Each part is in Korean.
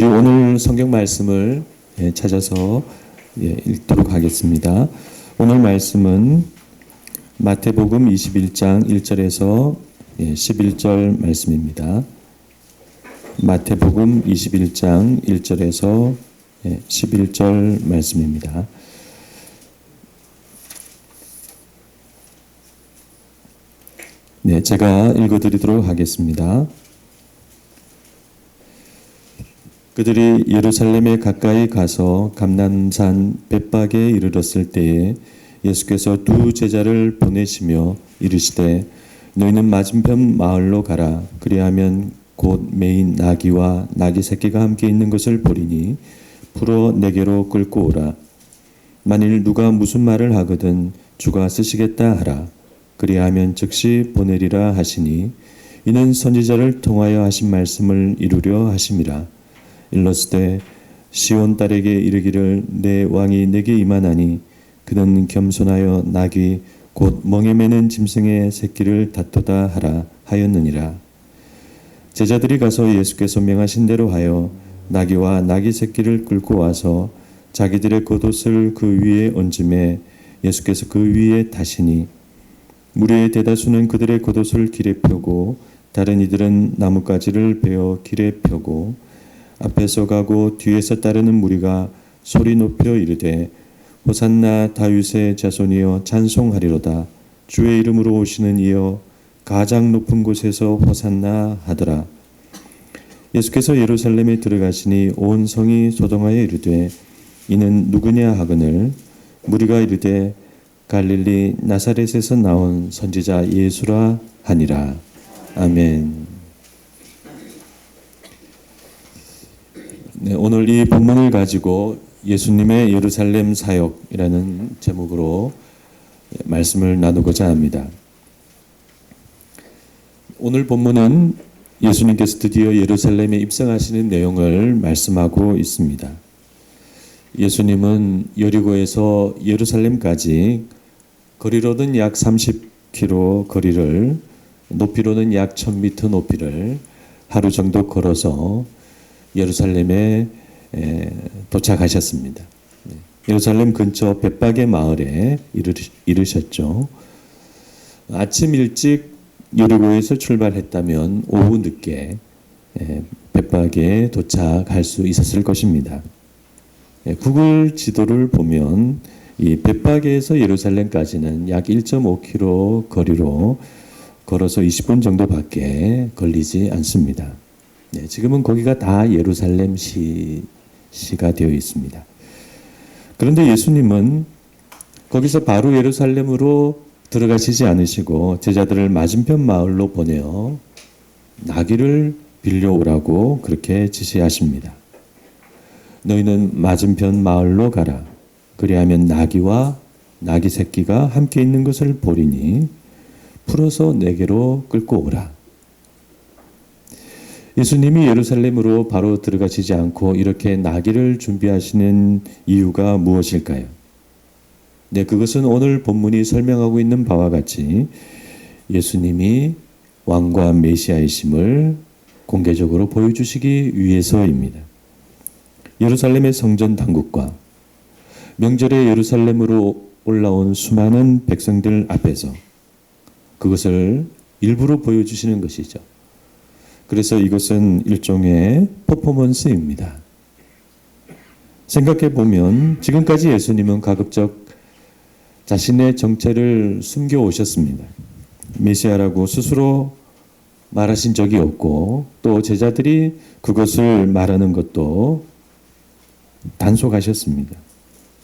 우리 오늘 성경 말씀을 찾아서 읽도록 하겠습니다. 오늘 말씀은 마태복음 21장 1절에서 11절 말씀입니다. 마태복음 21장 1절에서 11절 말씀입니다. 네, 제가 읽어드리도록 하겠습니다. 그들이 예루살렘에 가까이 가서 감람산 벳박에 이르렀을 때에 예수께서 두 제자를 보내시며 이르시되 너희는 맞은편 마을로 가라. 그리하면 곧 매인 나귀와 나귀 새끼가 함께 있는 것을 보리니 풀어 내게로 끌고 오라. 만일 누가 무슨 말을 하거든 주가 쓰시겠다 하라. 그리하면 즉시 보내리라 하시니 이는 선지자를 통하여 하신 말씀을 이루려 하심이라. 일러스되 시온 딸에게 이르기를 내 왕이 내게 임하나니 그는 겸손하여 나귀 곧 멍에 매는 짐승의 새끼를 다투다 하라 하였느니라. 제자들이 가서 예수께서 명하신 대로 하여 나귀와 나귀 새끼를 끌고 와서 자기들의 겉옷을 그 위에 얹음에 예수께서 그 위에 타시니 무리의 대다수는 그들의 겉옷을 길에 펴고 다른 이들은 나뭇가지를 베어 길에 펴고 앞에서 가고 뒤에서 따르는 무리가 소리 높여 이르되 호산나 다윗의 자손이여 찬송하리로다. 주의 이름으로 오시는 이여 가장 높은 곳에서 호산나 하더라. 예수께서 예루살렘에 들어가시니 온 성이 소동하여 이르되 이는 누구냐 하거늘 무리가 이르되 갈릴리 나사렛에서 나온 선지자 예수라 하니라. 아멘. 네, 오늘 이 본문을 가지고 예수님의 예루살렘 사역이라는 제목으로 말씀을 나누고자 합니다. 오늘 본문은 예수님께서 드디어 예루살렘에 입성하시는 내용을 말씀하고 있습니다. 예수님은 여리고에서 예루살렘까지 거리로는 약 30km 거리를, 높이로는 약 1000m 높이를 하루 정도 걸어서 예루살렘에 도착하셨습니다. 예루살렘 근처 벳박의 마을에 이르셨죠. 아침 일찍 여리고에서 출발했다면 오후 늦게 벳박에 도착할 수 있었을 것입니다. 구글 지도를 보면 이 벳박에서 예루살렘까지는 약 1.5km 거리로 걸어서 20분 정도밖에 걸리지 않습니다. 네, 지금은 거기가 다 예루살렘 시가 되어 있습니다. 그런데 예수님은 거기서 바로 예루살렘으로 들어가시지 않으시고 제자들을 맞은편 마을로 보내어 나귀를 빌려오라고 그렇게 지시하십니다. 너희는 맞은편 마을로 가라. 그리하면 나귀와 나귀 새끼가 함께 있는 것을 보리니 풀어서 내게로 끌고 오라. 예수님이 예루살렘으로 바로 들어가시지 않고 이렇게 나귀를 준비하시는 이유가 무엇일까요? 네, 그것은 오늘 본문이 설명하고 있는 바와 같이 예수님이 왕과 메시아이심을 공개적으로 보여주시기 위해서입니다. 예루살렘의 성전 당국과 명절에 예루살렘으로 올라온 수많은 백성들 앞에서 그것을 일부러 보여주시는 것이죠. 그래서 이것은 일종의 퍼포먼스입니다. 생각해 보면 지금까지 예수님은 가급적 자신의 정체를 숨겨 오셨습니다. 메시아라고 스스로 말하신 적이 없고 또 제자들이 그것을 말하는 것도 단속하셨습니다.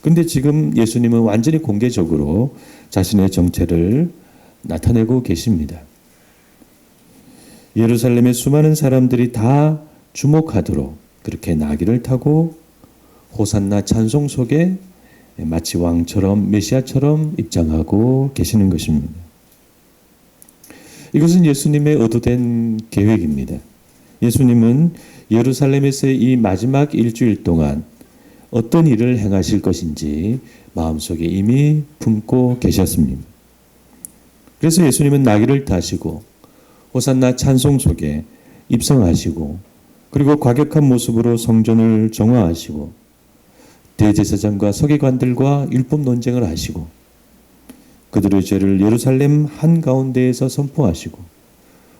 근데 지금 예수님은 완전히 공개적으로 자신의 정체를 나타내고 계십니다. 예루살렘의 수많은 사람들이 다 주목하도록 그렇게 나귀를 타고 호산나 찬송 속에 마치 왕처럼 메시아처럼 입장하고 계시는 것입니다. 이것은 예수님의 의도된 계획입니다. 예수님은 예루살렘에서의 이 마지막 일주일 동안 어떤 일을 행하실 것인지 마음속에 이미 품고 계셨습니다. 그래서 예수님은 나귀를 타시고 호산나 찬송 속에 입성하시고 그리고 과격한 모습으로 성전을 정화하시고 대제사장과 서기관들과 율법 논쟁을 하시고 그들의 죄를 예루살렘 한가운데에서 선포하시고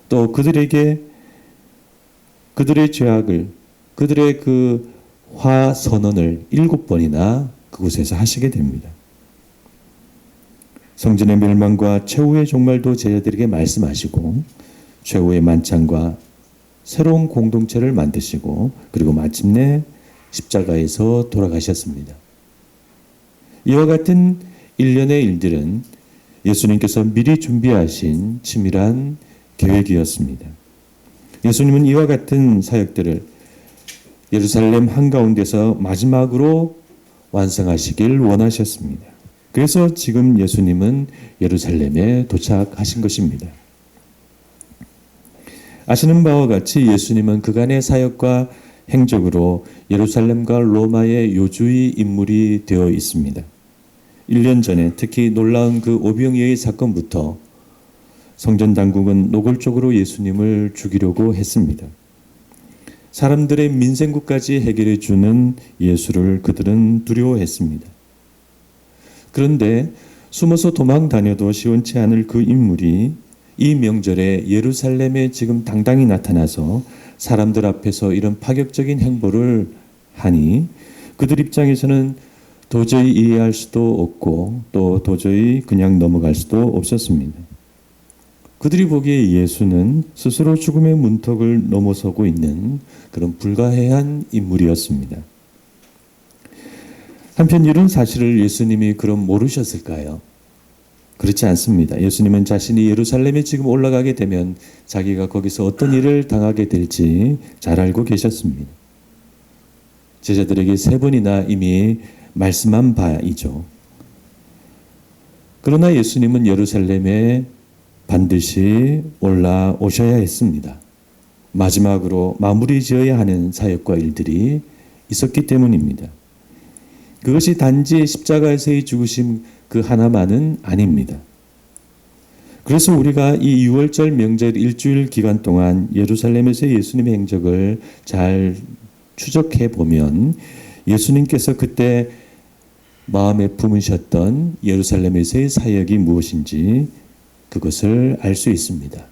또 그들에게 그들의 죄악을 그들의 그 화선언을 7번이나 그곳에서 하시게 됩니다. 성전의 멸망과 최후의 종말도 제자들에게 말씀하시고 최후의 만찬과 새로운 공동체를 만드시고 그리고 마침내 십자가에서 돌아가셨습니다. 이와 같은 일련의 일들은 예수님께서 미리 준비하신 치밀한 계획이었습니다. 예수님은 이와 같은 사역들을 예루살렘 한가운데서 마지막으로 완성하시길 원하셨습니다. 그래서 지금 예수님은 예루살렘에 도착하신 것입니다. 아시는 바와 같이 예수님은 그간의 사역과 행적으로 예루살렘과 로마의 요주의 인물이 되어 있습니다. 1년 전에 특히 놀라운 그 오병이어의 사건부터 성전 당국은 노골적으로 예수님을 죽이려고 했습니다. 사람들의 민생구까지 해결해 주는 예수를 그들은 두려워했습니다. 그런데 숨어서 도망 다녀도 시원치 않을 그 인물이 이 명절에 예루살렘에 지금 당당히 나타나서 사람들 앞에서 이런 파격적인 행보를 하니 그들 입장에서는 도저히 이해할 수도 없고 또 도저히 그냥 넘어갈 수도 없었습니다. 그들이 보기에 예수는 스스로 죽음의 문턱을 넘어서고 있는 그런 불가해한 인물이었습니다. 한편 이런 사실을 예수님이 그럼 모르셨을까요? 그렇지 않습니다. 예수님은 자신이 예루살렘에 지금 올라가게 되면 자기가 거기서 어떤 일을 당하게 될지 잘 알고 계셨습니다. 제자들에게 3번이나 이미 말씀한 바이죠. 그러나 예수님은 예루살렘에 반드시 올라오셔야 했습니다. 마지막으로 마무리 지어야 하는 사역과 일들이 있었기 때문입니다. 그것이 단지 십자가에서의 죽으심 그 하나만은 아닙니다. 그래서 우리가 이 6월절 명절 일주일 기간 동안 예루살렘에서 예수님의 행적을 잘 추적해 보면 예수님께서 그때 마음에 품으셨던 예루살렘에서의 사역이 무엇인지 그것을 알 수 있습니다.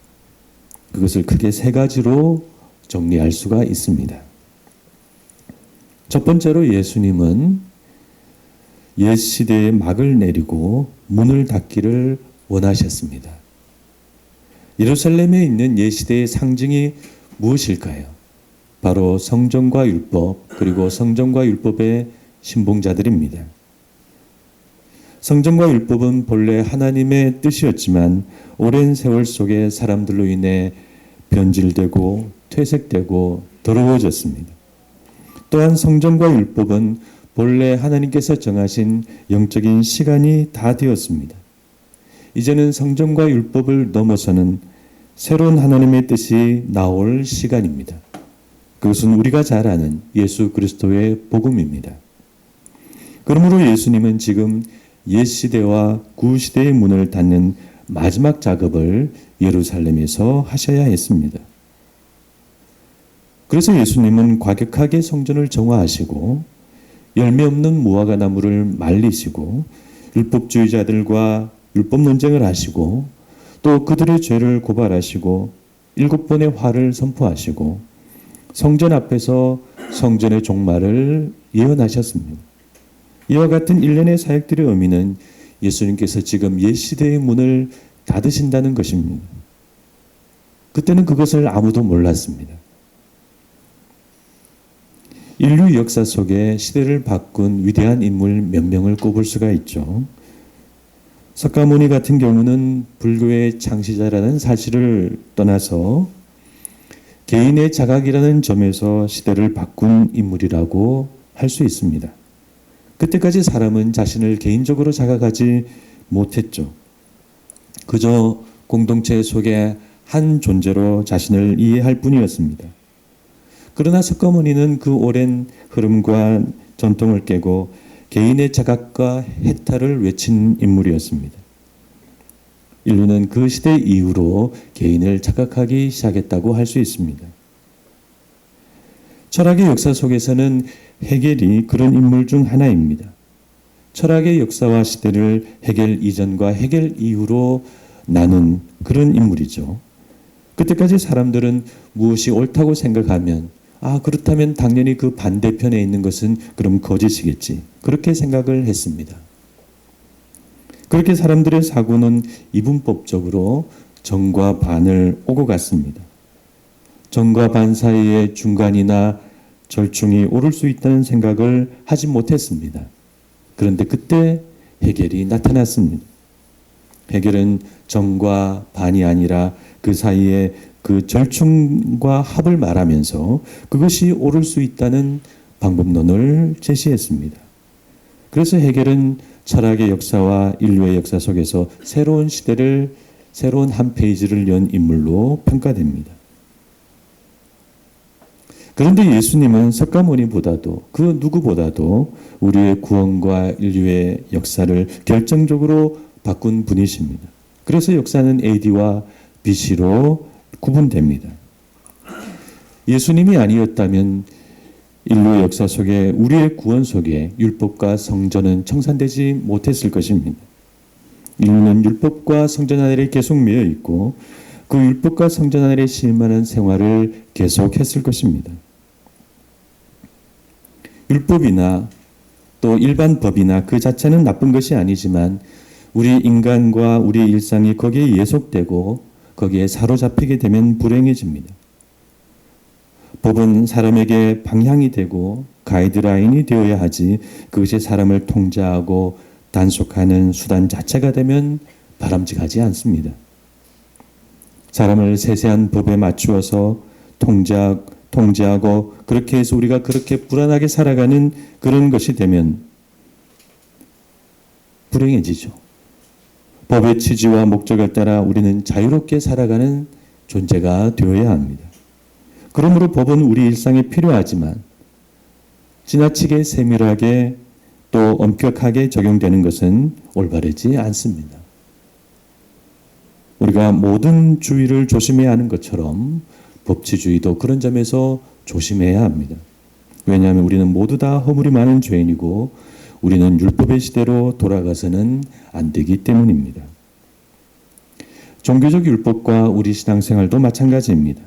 그것을 크게 3가지로 정리할 수가 있습니다. 첫 번째로 예수님은 옛 시대의 막을 내리고 문을 닫기를 원하셨습니다. 예루살렘에 있는 옛 시대의 상징이 무엇일까요? 바로 성전과 율법 그리고 성전과 율법의 신봉자들입니다. 성전과 율법은 본래 하나님의 뜻이었지만 오랜 세월 속에 사람들로 인해 변질되고 퇴색되고 더러워졌습니다. 또한 성전과 율법은 본래 하나님께서 정하신 영적인 시간이 다 되었습니다. 이제는 성전과 율법을 넘어서는 새로운 하나님의 뜻이 나올 시간입니다. 그것은 우리가 잘 아는 예수 그리스도의 복음입니다. 그러므로 예수님은 지금 옛 시대와 구 시대의 문을 닫는 마지막 작업을 예루살렘에서 하셔야 했습니다. 그래서 예수님은 과격하게 성전을 정화하시고 열매 없는 무화과 나무를 말리시고 율법주의자들과 율법 논쟁을 하시고 또 그들의 죄를 고발하시고 7번의 화를 선포하시고 성전 앞에서 성전의 종말을 예언하셨습니다. 이와 같은 일련의 사역들의 의미는 예수님께서 지금 옛 시대의 문을 닫으신다는 것입니다. 그때는 그것을 아무도 몰랐습니다. 인류 역사 속에 시대를 바꾼 위대한 인물 몇 명을 꼽을 수가 있죠. 석가모니 같은 경우는 불교의 창시자라는 사실을 떠나서 개인의 자각이라는 점에서 시대를 바꾼 인물이라고 할 수 있습니다. 그때까지 사람은 자신을 개인적으로 자각하지 못했죠. 그저 공동체 속의 한 존재로 자신을 이해할 뿐이었습니다. 그러나 석가모니는 그 오랜 흐름과 전통을 깨고 개인의 자각과 해탈을 외친 인물이었습니다. 인류는 그 시대 이후로 개인을 자각하기 시작했다고 할 수 있습니다. 철학의 역사 속에서는 헤겔이 그런 인물 중 하나입니다. 철학의 역사와 시대를 헤겔 이전과 헤겔 이후로 나눈 그런 인물이죠. 그때까지 사람들은 무엇이 옳다고 생각하면 그렇다면 당연히 그 반대편에 있는 것은 그럼 거짓이겠지. 그렇게 생각을 했습니다. 그렇게 사람들의 사고는 이분법적으로 정과 반을 오고 갔습니다. 정과 반 사이의 중간이나 절충이 오를 수 있다는 생각을 하지 못했습니다. 그런데 그때 헤겔이 나타났습니다. 헤겔은 정과 반이 아니라 그 사이에 그 절충과 합을 말하면서 그것이 옳을 수 있다는 방법론을 제시했습니다. 그래서 헤겔은 철학의 역사와 인류의 역사 속에서 새로운 시대를, 새로운 한 페이지를 연 인물로 평가됩니다. 그런데 예수님은 석가모니보다도 그 누구보다도 우리의 구원과 인류의 역사를 결정적으로 바꾼 분이십니다. 그래서 역사는 AD와 BC로 구분됩니다. 예수님이 아니었다면 인류의 역사 속에 우리의 구원 속에 율법과 성전은 청산되지 못했을 것입니다. 인류는 율법과 성전 아래 계속 매여 있고 그 율법과 성전 아래 실만한 생활을 계속했을 것입니다. 율법이나 또 일반 법이나 그 자체는 나쁜 것이 아니지만 우리 인간과 우리 일상이 거기에 예속되고 거기에 사로잡히게 되면 불행해집니다. 법은 사람에게 방향이 되고 가이드라인이 되어야 하지 그것이 사람을 통제하고 단속하는 수단 자체가 되면 바람직하지 않습니다. 사람을 세세한 법에 맞추어서 통제하고 그렇게 해서 우리가 그렇게 불안하게 살아가는 그런 것이 되면 불행해지죠. 법의 취지와 목적을 따라 우리는 자유롭게 살아가는 존재가 되어야 합니다. 그러므로 법은 우리 일상에 필요하지만 지나치게 세밀하게 또 엄격하게 적용되는 것은 올바르지 않습니다. 우리가 모든 주의를 조심해야 하는 것처럼 법치주의도 그런 점에서 조심해야 합니다. 왜냐하면 우리는 모두 다 허물이 많은 죄인이고 우리는 율법의 시대로 돌아가서는 안 되기 때문입니다. 종교적 율법과 우리 신앙생활도 마찬가지입니다.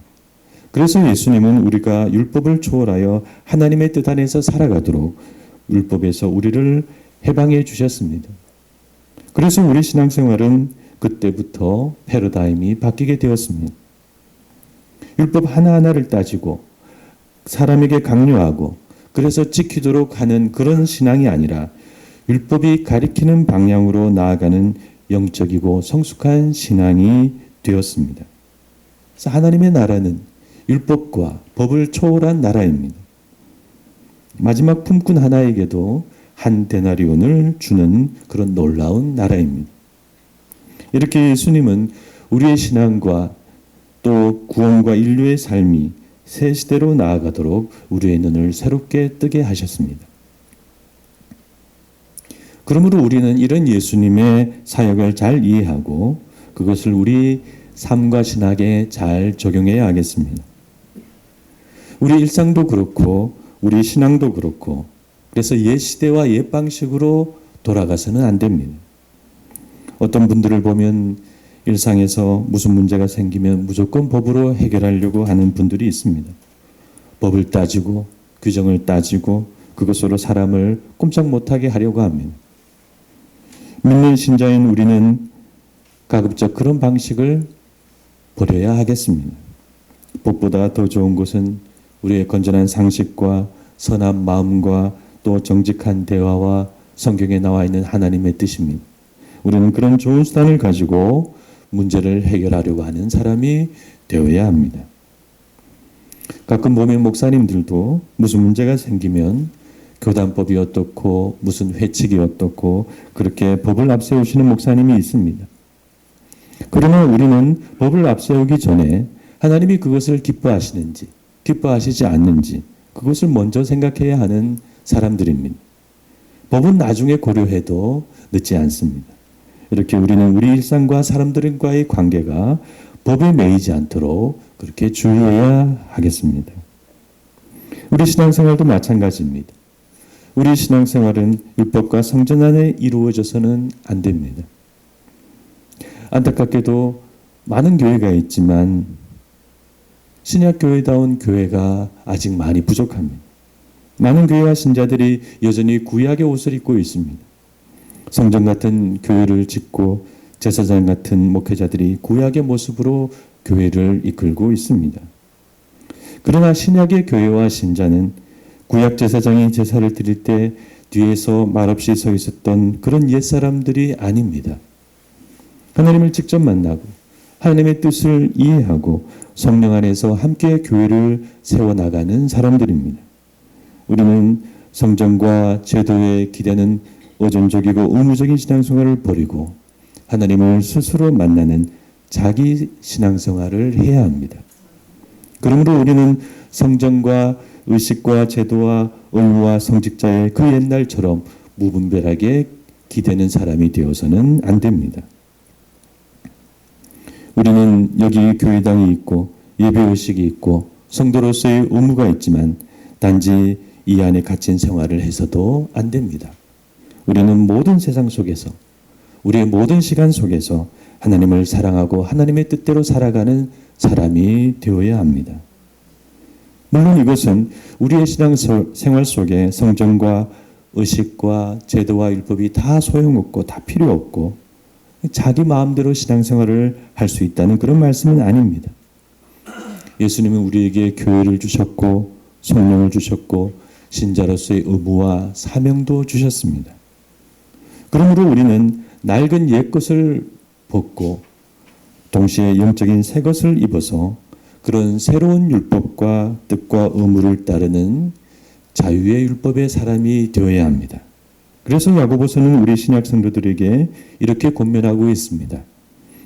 그래서 예수님은 우리가 율법을 초월하여 하나님의 뜻 안에서 살아가도록 율법에서 우리를 해방해 주셨습니다. 그래서 우리 신앙생활은 그때부터 패러다임이 바뀌게 되었습니다. 율법 하나하나를 따지고 사람에게 강요하고 그래서 지키도록 하는 그런 신앙이 아니라 율법이 가리키는 방향으로 나아가는 영적이고 성숙한 신앙이 되었습니다. 그래서 하나님의 나라는 율법과 법을 초월한 나라입니다. 마지막 품꾼 하나에게도 한 데나리온을 주는 그런 놀라운 나라입니다. 이렇게 예수님은 우리의 신앙과 또 구원과 인류의 삶이 새 시대로 나아가도록 우리의 눈을 새롭게 뜨게 하셨습니다. 그러므로 우리는 이런 예수님의 사역을 잘 이해하고 그것을 우리 삶과 신학에 잘 적용해야 하겠습니다. 우리 일상도 그렇고 우리 신앙도 그렇고 그래서 옛 시대와 옛 방식으로 돌아가서는 안 됩니다. 어떤 분들을 보면 일상에서 무슨 문제가 생기면 무조건 법으로 해결하려고 하는 분들이 있습니다. 법을 따지고 규정을 따지고 그것으로 사람을 꼼짝 못하게 하려고 합니다. 믿는 신자인 우리는 가급적 그런 방식을 버려야 하겠습니다. 법보다 더 좋은 것은 우리의 건전한 상식과 선한 마음과 또 정직한 대화와 성경에 나와 있는 하나님의 뜻입니다. 우리는 그런 좋은 수단을 가지고 문제를 해결하려고 하는 사람이 되어야 합니다. 가끔 보면 목사님들도 무슨 문제가 생기면 교단법이 어떻고 무슨 회칙이 어떻고 그렇게 법을 앞세우시는 목사님이 있습니다. 그러나 우리는 법을 앞세우기 전에 하나님이 그것을 기뻐하시는지 기뻐하시지 않는지 그것을 먼저 생각해야 하는 사람들입니다. 법은 나중에 고려해도 늦지 않습니다. 이렇게 우리는 우리 일상과 사람들과의 관계가 법에 매이지 않도록 그렇게 주의해야 하겠습니다. 우리 신앙생활도 마찬가지입니다. 우리 신앙생활은 율법과 성전 안에 이루어져서는 안 됩니다. 안타깝게도 많은 교회가 있지만 신약교회다운 교회가 아직 많이 부족합니다. 많은 교회와 신자들이 여전히 구약의 옷을 입고 있습니다. 성전 같은 교회를 짓고 제사장 같은 목회자들이 구약의 모습으로 교회를 이끌고 있습니다. 그러나 신약의 교회와 신자는 구약 제사장이 제사를 드릴 때 뒤에서 말없이 서 있었던 그런 옛사람들이 아닙니다. 하나님을 직접 만나고 하나님의 뜻을 이해하고 성령 안에서 함께 교회를 세워나가는 사람들입니다. 우리는 성전과 제도에 기대는 의존적이고 의무적인 신앙생활을 버리고 하나님을 스스로 만나는 자기 신앙생활을 해야 합니다. 그러므로 우리는 성전과 의식과 제도와 의무와 성직자의 그 옛날처럼 무분별하게 기대는 사람이 되어서는 안 됩니다. 우리는 여기 교회당이 있고 예배의식이 있고 성도로서의 의무가 있지만 단지 이 안에 갇힌 생활을 해서도 안 됩니다. 우리는 모든 세상 속에서 우리의 모든 시간 속에서 하나님을 사랑하고 하나님의 뜻대로 살아가는 사람이 되어야 합니다. 물론 이것은 우리의 신앙생활 속에 성전과 의식과 제도와 율법이 다 소용없고 다 필요 없고 자기 마음대로 신앙생활을 할 수 있다는 그런 말씀은 아닙니다. 예수님은 우리에게 교회를 주셨고 성령을 주셨고 신자로서의 의무와 사명도 주셨습니다. 그러므로 우리는 낡은 옛것을 벗고 동시에 영적인 새 것을 입어서 그런 새로운 율법과 뜻과 의무를 따르는 자유의 율법의 사람이 되어야 합니다. 그래서 야고보서는 우리 신약 성도들에게 이렇게 권면하고 있습니다.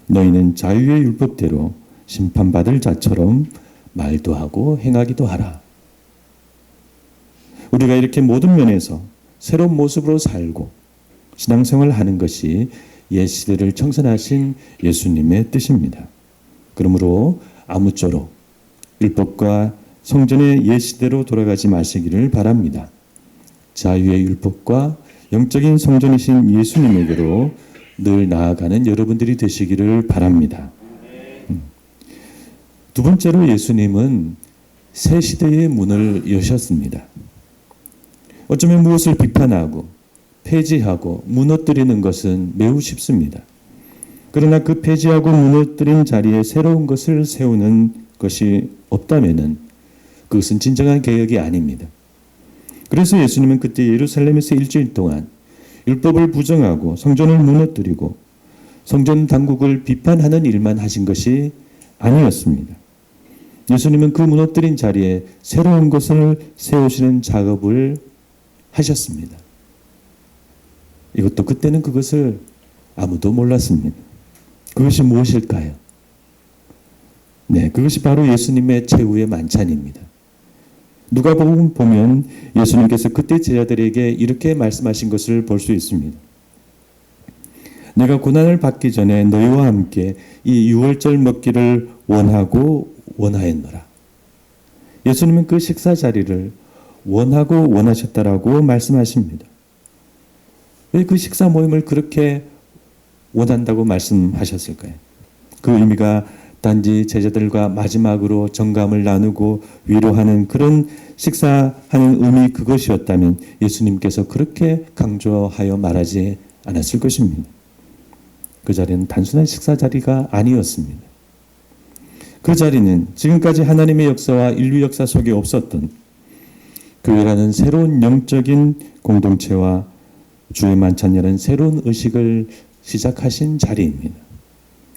너희는 자유의 율법대로 심판받을 자처럼 말도 하고 행하기도 하라. 우리가 이렇게 모든 면에서 새로운 모습으로 살고 신앙생활을 하는 것이 옛 시대를 청산하신 예수님의 뜻입니다. 그러므로 아무쪼록 율법과 성전의 옛 시대로 돌아가지 마시기를 바랍니다. 자유의 율법과 영적인 성전이신 예수님에게로 늘 나아가는 여러분들이 되시기를 바랍니다. 두 번째로 예수님은 새 시대의 문을 여셨습니다. 어쩌면 무엇을 비판하고 폐지하고 무너뜨리는 것은 매우 쉽습니다. 그러나 그 폐지하고 무너뜨린 자리에 새로운 것을 세우는 것이 없다면은 그것은 진정한 개혁이 아닙니다. 그래서 예수님은 그때 예루살렘에서 일주일 동안 율법을 부정하고 성전을 무너뜨리고 성전 당국을 비판하는 일만 하신 것이 아니었습니다. 예수님은 그 무너뜨린 자리에 새로운 것을 세우시는 작업을 하셨습니다. 이것도 그때는 그것을 아무도 몰랐습니다. 그것이 무엇일까요? 네, 그것이 바로 예수님의 최후의 만찬입니다. 누가복음 보면 예수님께서 그때 제자들에게 이렇게 말씀하신 것을 볼 수 있습니다. 내가 고난을 받기 전에 너희와 함께 이 유월절 먹기를 원하고 원하였노라. 예수님은 그 식사 자리를 원하고 원하셨다라고 말씀하십니다. 왜 그 식사 모임을 그렇게 원한다고 말씀하셨을까요? 그 의미가 단지 제자들과 마지막으로 정감을 나누고 위로하는 그런 식사하는 의미 그것이었다면 예수님께서 그렇게 강조하여 말하지 않았을 것입니다. 그 자리는 단순한 식사 자리가 아니었습니다. 그 자리는 지금까지 하나님의 역사와 인류 역사 속에 없었던 교회라는 새로운 영적인 공동체와 주의 만찬이라는 새로운 의식을 시작하신 자리입니다.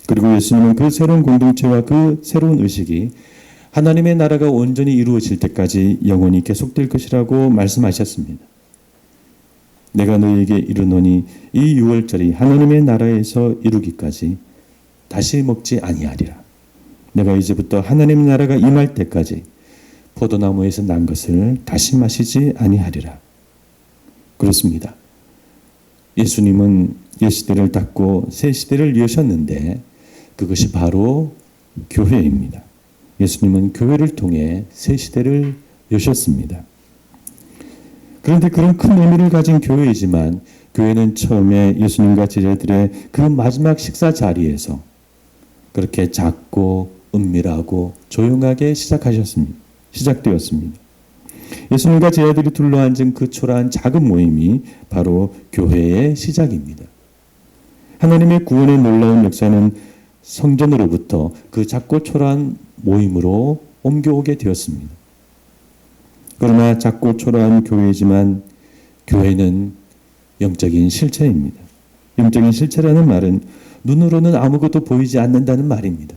그리고 예수님은 그 새로운 공동체와 그 새로운 의식이 하나님의 나라가 온전히 이루어질 때까지 영원히 계속될 것이라고 말씀하셨습니다. 내가 너희에게 이르노니 이 유월절이 하나님의 나라에서 이루기까지 다시 먹지 아니하리라. 내가 이제부터 하나님의 나라가 임할 때까지 포도나무에서 난 것을 다시 마시지 아니하리라. 그렇습니다. 예수님은 옛 시대를 닫고 새 시대를 여셨는데 그것이 바로 교회입니다. 예수님은 교회를 통해 새 시대를 여셨습니다. 그런데 그런 큰 의미를 가진 교회이지만 교회는 처음에 예수님과 제자들의 그 마지막 식사 자리에서 그렇게 작고 은밀하고 조용하게 시작되었습니다. 예수님과 제자들이 둘러앉은 그 초라한 작은 모임이 바로 교회의 시작입니다. 하나님의 구원의 놀라운 역사는 성전으로부터 그 작고 초라한 모임으로 옮겨오게 되었습니다. 그러나 작고 초라한 교회이지만 교회는 영적인 실체입니다. 영적인 실체라는 말은 눈으로는 아무것도 보이지 않는다는 말입니다.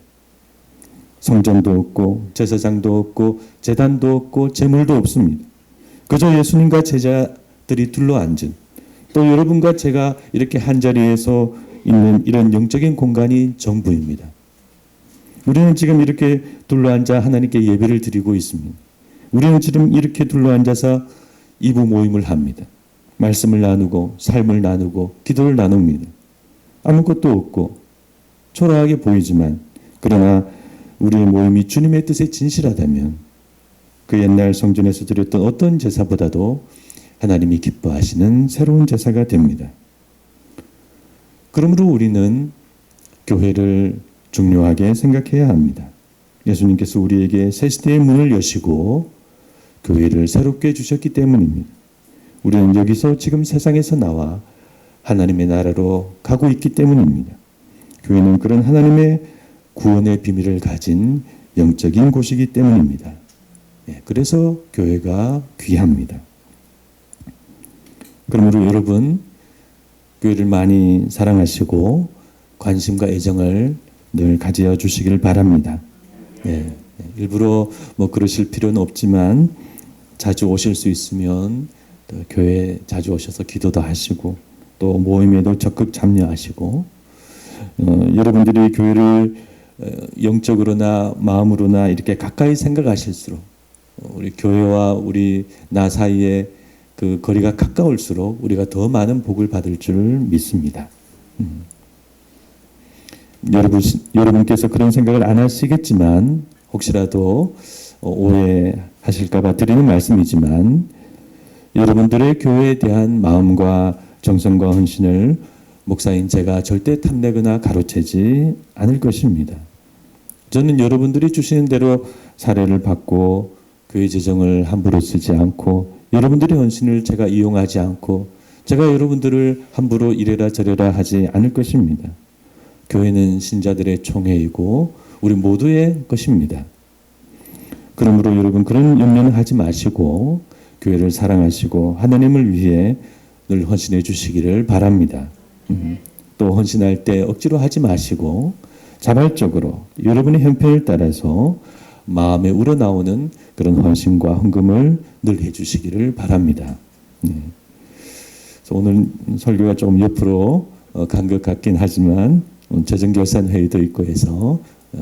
성전도 없고 제사장도 없고 제단도 없고 제물도 없습니다. 그저 예수님과 제자들이 둘러앉은, 또 여러분과 제가 이렇게 한자리에서 있는 이런 영적인 공간이 전부입니다. 우리는 지금 이렇게 둘러앉아 하나님께 예배를 드리고 있습니다. 우리는 지금 이렇게 둘러앉아서 이부 모임을 합니다. 말씀을 나누고 삶을 나누고 기도를 나눕니다. 아무것도 없고 초라하게 보이지만, 그러나 우리의 모임이 주님의 뜻에 진실하다면 그 옛날 성전에서 드렸던 어떤 제사보다도 하나님이 기뻐하시는 새로운 제사가 됩니다. 그러므로 우리는 교회를 중요하게 생각해야 합니다. 예수님께서 우리에게 새 시대의 문을 여시고 교회를 새롭게 주셨기 때문입니다. 우리는 여기서 지금 세상에서 나와 하나님의 나라로 가고 있기 때문입니다. 교회는 그런 하나님의 구원의 비밀을 가진 영적인 곳이기 때문입니다. 그래서 교회가 귀합니다. 그러므로 여러분, 교회를 많이 사랑하시고 관심과 애정을 늘 가져 주시기를 바랍니다. 일부러 그러실 필요는 없지만 자주 오실 수 있으면 또 교회 자주 오셔서 기도도 하시고 또 모임에도 적극 참여하시고, 여러분들이 교회를 영적으로나 마음으로나 이렇게 가까이 생각하실수록 우리 교회와 우리 나 사이에 그 거리가 가까울수록 우리가 더 많은 복을 받을 줄 믿습니다. 여러분께서 그런 생각을 안 하시겠지만 혹시라도 오해하실까봐 드리는 말씀이지만, 여러분들의 교회에 대한 마음과 정성과 헌신을 목사인 제가 절대 탐내거나 가로채지 않을 것입니다. 저는 여러분들이 주시는 대로 사례를 받고 교회 재정을 함부로 쓰지 않고, 여러분들의 헌신을 제가 이용하지 않고, 제가 여러분들을 함부로 이래라 저래라 하지 않을 것입니다. 교회는 신자들의 총회이고 우리 모두의 것입니다. 그러므로 여러분 그런 염려는 하지 마시고 교회를 사랑하시고 하나님을 위해 늘 헌신해 주시기를 바랍니다. 또 헌신할 때 억지로 하지 마시고 자발적으로 여러분의 형편을 따라서 마음에 우러나오는 그런 헌신과 헌금을 늘 해주시기를 바랍니다. 그래서 오늘 설교가 조금 옆으로 간 것 같긴 하지만 재정결산 회의도 있고 해서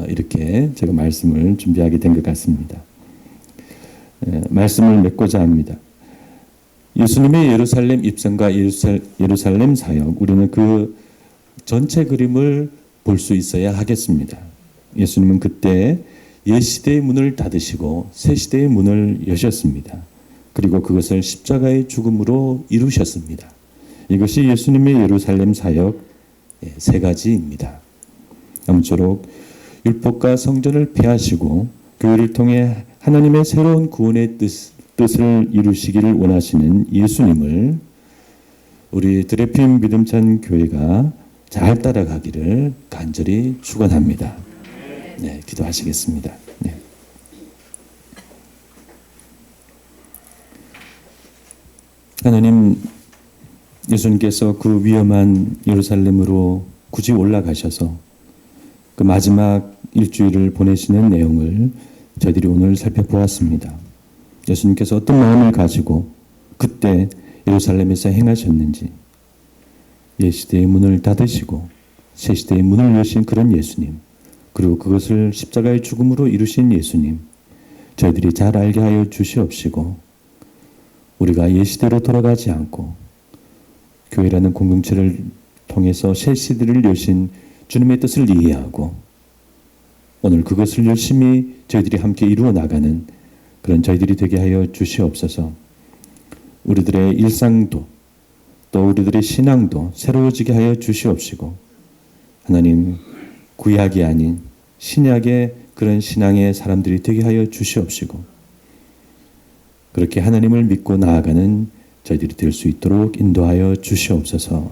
이렇게 제가 말씀을 준비하게 된 것 같습니다. 말씀을 맺고자 합니다. 예수님의 예루살렘 입성과 예루살렘 사역, 우리는 그 전체 그림을 볼 수 있어야 하겠습니다. 예수님은 그때 옛 시대의 문을 닫으시고 새 시대의 문을 여셨습니다. 그리고 그것을 십자가의 죽음으로 이루셨습니다. 이것이 예수님의 예루살렘 사역 세 가지입니다. 아무쪼록 율법과 성전을 폐하시고 교회를 통해 하나님의 새로운 구원의 뜻을 이루시기를 원하시는 예수님을 우리 드레핀 믿음찬 교회가 잘 따라가기를 간절히 축원합니다. 네, 기도하시겠습니다. 네. 하나님, 예수님께서 그 위험한 예루살렘으로 굳이 올라가셔서 그 마지막 일주일을 보내시는 내용을 저희들이 오늘 살펴보았습니다. 예수님께서 어떤 마음을 가지고 그때 예루살렘에서 행하셨는지, 옛 시대의 문을 닫으시고 새 시대의 문을 여신 그런 예수님, 그리고 그것을 십자가의 죽음으로 이루신 예수님, 저희들이 잘 알게 하여 주시옵시고 우리가 옛 시대로 돌아가지 않고 교회라는 공동체를 통해서 새 시대를 여신 주님의 뜻을 이해하고 오늘 그것을 열심히 저희들이 함께 이루어 나가는 그런 저희들이 되게 하여 주시옵소서. 우리들의 일상도 또 우리들의 신앙도 새로워지게 하여 주시옵시고, 하나님, 구약이 아닌 신약의 그런 신앙의 사람들이 되게 하여 주시옵시고, 그렇게 하나님을 믿고 나아가는 저희들이 될 수 있도록 인도하여 주시옵소서.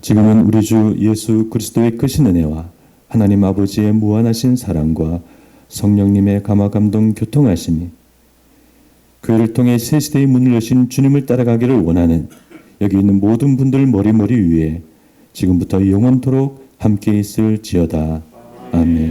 지금은 우리 주 예수 그리스도의 크신 은혜와 하나님 아버지의 무한하신 사랑과 성령님의 감화 감동 교통하심이 교회를 통해 새 시대의 문을 여신 주님을 따라가기를 원하는 여기 있는 모든 분들 머리 위에 지금부터 영원토록 함께 있을지어다. 아멘.